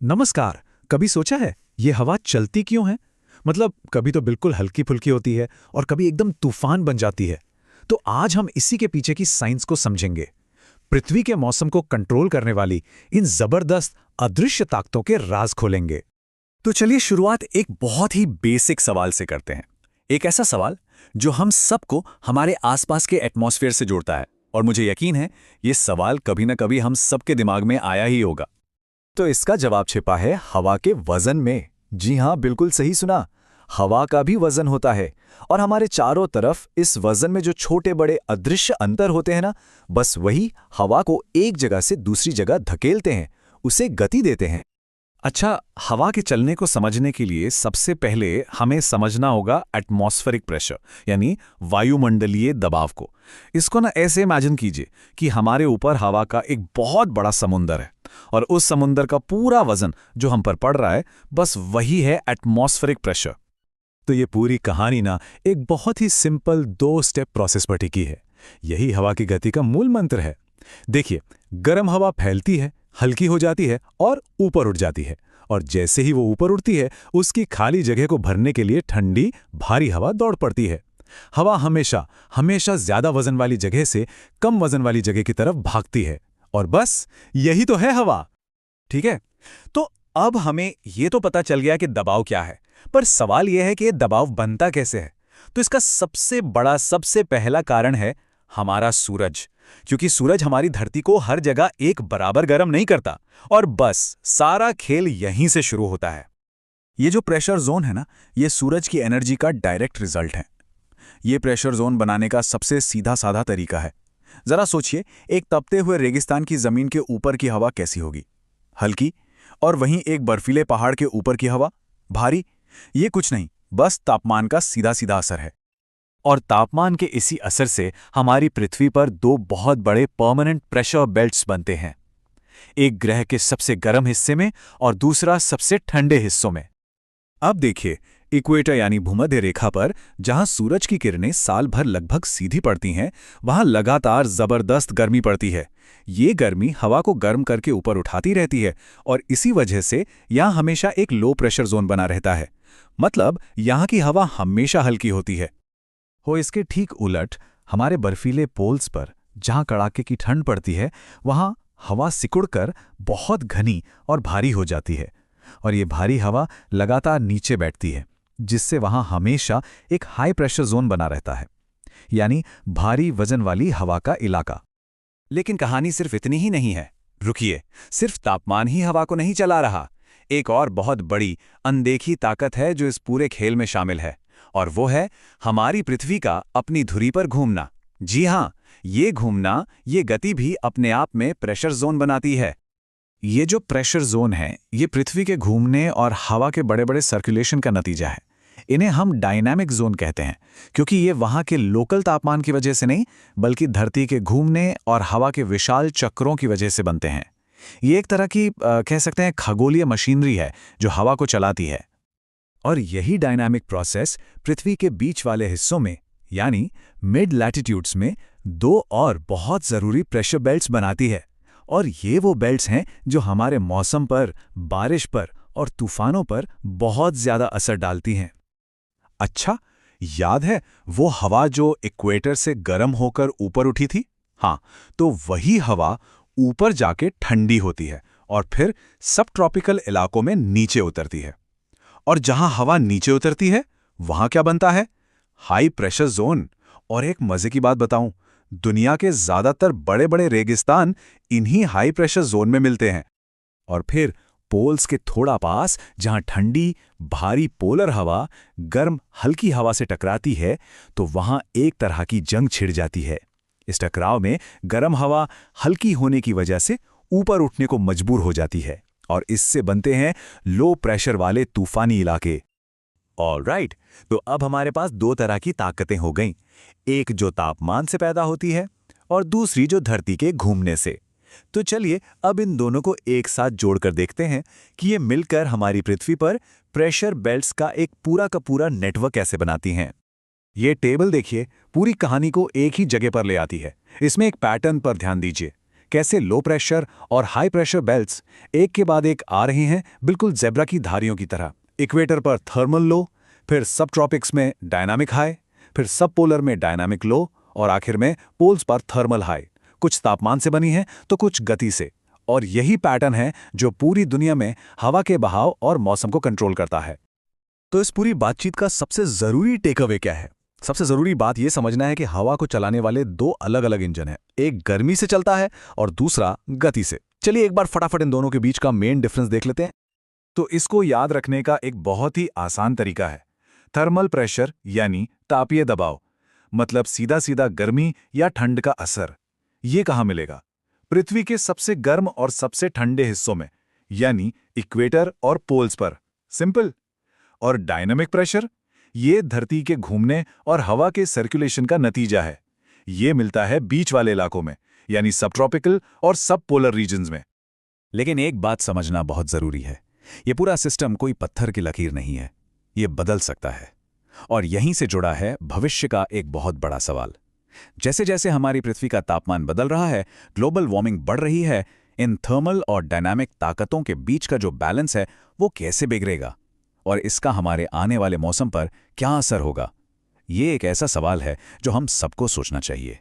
नमस्कार। कभी सोचा है ये हवा चलती क्यों है? मतलब कभी तो बिल्कुल हल्की फुल्की होती है और कभी एकदम तूफान बन जाती है। तो आज हम इसी के पीछे की साइंस को समझेंगे। पृथ्वी के मौसम को कंट्रोल करने वाली इन जबरदस्त अदृश्य ताकतों के राज खोलेंगे। तो चलिए शुरुआत एक बहुत ही बेसिक सवाल से करते हैं। एक ऐसा सवाल जो हम सबको हमारे आसपास के एटमॉस्फेयर से जोड़ता है, और मुझे यकीन है ये सवाल कभी ना कभी हम सबके दिमाग में आया ही होगा। तो इसका जवाब छिपा है हवा के वजन में। जी हाँ, बिल्कुल सही सुना। हवा का भी वजन होता है, और हमारे चारों तरफ इस वजन में जो छोटे बड़े अदृश्य अंतर होते हैं ना, बस वही हवा को एक जगह से दूसरी जगह धकेलते हैं, उसे गति देते हैं। अच्छा, हवा के चलने को समझने के लिए सबसे पहले हमें समझना होगा एटमॉस्फेरिक प्रेशर, यानी वायुमंडलीय दबाव को। इसको ना ऐसे इमेजिन कीजिए कि हमारे ऊपर हवा का एक बहुत बड़ा समुंदर है, और उस समुंदर का पूरा वजन जो हम पर पड़ रहा है, बस वही है एटमॉस्फेरिक प्रेशर। तो ये पूरी कहानी ना एक बहुत ही सिंपल 2 स्टेप प्रोसेस पर टिकी है। यही हवा की गति का मूल मंत्र है। देखिए, गर्म हवा फैलती है, हल्की हो जाती है और ऊपर उठ जाती है, और जैसे ही वो ऊपर उठती है, उसकी खाली जगह को भरने के लिए ठंडी भारी हवा दौड़ पड़ती है। हवा हमेशा हमेशा ज्यादा वजन वाली जगह से कम वजन वाली जगह की तरफ भागती है, और बस यही तो है हवा। ठीक है, तो अब हमें ये तो पता चल गया कि दबाव क्या है, पर सवाल यह है कि ये दबाव बनता कैसे है। तो इसका सबसे बड़ा, सबसे पहला कारण है हमारा सूरज। क्योंकि सूरज हमारी धरती को हर जगह एक बराबर गर्म नहीं करता, और बस सारा खेल यहीं से शुरू होता है। ये जो प्रेशर जोन है ना, ये सूरज की एनर्जी का डायरेक्ट रिजल्ट है। ये प्रेशर जोन बनाने का सबसे सीधा साधा तरीका है। जरा सोचिए, एक तपते हुए रेगिस्तान की जमीन के ऊपर की हवा कैसी होगी? हल्की। और वहीं एक बर्फीले पहाड़ के ऊपर की हवा भारी। ये कुछ नहीं, बस तापमान का सीधा सीधा असर है। और तापमान के इसी असर से हमारी पृथ्वी पर दो बहुत बड़े परमानेंट प्रेशर बेल्ट्स बनते हैं, एक ग्रह के सबसे गर्म हिस्से में और दूसरा सबसे ठंडे हिस्सों में। अब देखिए, इक्वेटर यानी भूमध्य रेखा पर जहां सूरज की किरणें साल भर लगभग सीधी पड़ती हैं, वहां लगातार जबरदस्त गर्मी पड़ती है। ये गर्मी हवा को गर्म करके ऊपर उठाती रहती है, और इसी वजह से यहां हमेशा एक लो प्रेशर जोन बना रहता है। मतलब यहां की हवा हमेशा हल्की होती है। हो इसके ठीक उलट हमारे बर्फीले पोल्स पर जहां कड़ाके की ठंड पड़ती है, वहां हवा सिकुड़कर बहुत घनी और भारी हो जाती है, और ये भारी हवा लगातार नीचे बैठती है, जिससे वहां हमेशा एक हाई प्रेशर जोन बना रहता है, यानी भारी वजन वाली हवा का इलाका। लेकिन कहानी सिर्फ इतनी ही नहीं है। रुकिए, सिर्फ तापमान ही हवा को नहीं चला रहा। एक और बहुत बड़ी अनदेखी ताकत है जो इस पूरे खेल में शामिल है, और वो है हमारी पृथ्वी का अपनी धुरी पर घूमना। जी हां, ये घूमना, ये गति भी अपने आप में प्रेशर जोन बनाती है। ये जो प्रेशर जोन है, ये पृथ्वी के घूमने और हवा के बड़े बड़े सर्कुलेशन का नतीजा है। इन्हें हम डायनामिक जोन कहते हैं, क्योंकि ये वहां के लोकल तापमान की वजह से नहीं, बल्कि धरती के घूमने और हवा के विशाल चक्रों की वजह से बनते हैं। ये एक तरह की कह सकते हैं खगोलीय मशीनरी है जो हवा को चलाती है। और यही डायनामिक प्रोसेस पृथ्वी के बीच वाले हिस्सों में, यानी मिड लैटिट्यूड्स में, दो और बहुत जरूरी प्रेशर बेल्ट्स बनाती है। और ये वो बेल्ट्स हैं जो हमारे मौसम पर, बारिश पर और तूफानों पर बहुत ज्यादा असर डालती हैं। अच्छा, याद है वो हवा जो इक्वेटर से गर्म होकर ऊपर उठी थी? हाँ, तो वही हवा ऊपर जाके ठंडी होती है और फिर सब ट्रॉपिकल इलाकों में नीचे उतरती है। और जहां हवा नीचे उतरती है, वहां क्या बनता है? High pressure zone. और एक मजे की बात बताऊं, दुनिया के ज्यादातर बड़े बड़े रेगिस्तान इन्हीं हाई प्रेशर जोन में मिलते हैं। और फिर पोल्स के थोड़ा पास जहां ठंडी भारी पोलर हवा गर्म हल्की हवा से टकराती है, तो वहां एक तरह की जंग छिड़ जाती है। इस टकराव में गर्म हवा हल्की होने की वजह से ऊपर उठने को मजबूर हो जाती है, और इससे बनते हैं लो प्रेशर वाले तूफानी इलाके। ऑलराइट, तो अब हमारे पास दो तरह की ताकतें हो गईं, एक जो तापमान से पैदा होती है और दूसरी जो धरती के घूमने से। तो चलिए अब इन दोनों को एक साथ जोड़कर देखते हैं कि ये मिलकर हमारी पृथ्वी पर प्रेशर बेल्ट्स का एक पूरा का पूरा नेटवर्क कैसे बनाती हैं। ये टेबल देखिए, पूरी कहानी को एक ही जगह पर ले आती है। इसमें एक पैटर्न पर ध्यान दीजिए कैसे लो प्रेशर और हाई प्रेशर बेल्ट्स एक के बाद एक आ रहे हैं, बिल्कुल ज़ेब्रा की धारियों की तरह। इक्वेटर पर थर्मल लो, फिर सब ट्रॉपिक्स में डायनामिक हाई, फिर सब पोलर में डायनामिक लो और आखिर में पोल्स पर थर्मल हाई। कुछ तापमान से बनी है तो कुछ गति से। और यही पैटर्न है जो पूरी दुनिया में हवा के बहाव और मौसम को कंट्रोल करता है। तो इस पूरी बातचीत का सबसे ज़रूरी टेकअवे क्या है? सबसे ज़रूरी बात यह समझना है कि हवा को चलाने वाले दो अलग अलग इंजन हैं। एक गर्मी से चलता है और दूसरा गति से। चलिए एक बार फटाफट इन दोनों के बीच का मेन डिफरेंस देख लेते हैं। तो इसको याद रखने का एक बहुत ही आसान तरीका है। थर्मल प्रेशर यानी तापीय दबाव, मतलब सीधा सीधा गर्मी या ठंड का असर। ये कहाँ मिलेगा? पृथ्वी के सबसे गर्म और सबसे ठंडे हिस्सों में, यानी इक्वेटर और पोल्स पर। सिंपल। और डायनामिक प्रेशर, ये धरती के घूमने और हवा के सर्कुलेशन का नतीजा है। ये मिलता है बीच वाले इलाकों में, यानी सब ट्रॉपिकल और सब पोलर रीजन्स में। लेकिन एक बात समझना बहुत ज़रूरी है, ये पूरा सिस्टम कोई पत्थर की लकीर नहीं है, ये बदल सकता है। और यहीं से जुड़ा है भविष्य का एक बहुत बड़ा सवाल। जैसे जैसे हमारी पृथ्वी का तापमान बदल रहा है, ग्लोबल वार्मिंग बढ़ रही है, इन थर्मल और डायनामिक ताकतों के बीच का जो बैलेंस है वो कैसे बिगड़ेगा और इसका हमारे आने वाले मौसम पर क्या असर होगा? ये एक ऐसा सवाल है जो हम सबको सोचना चाहिए।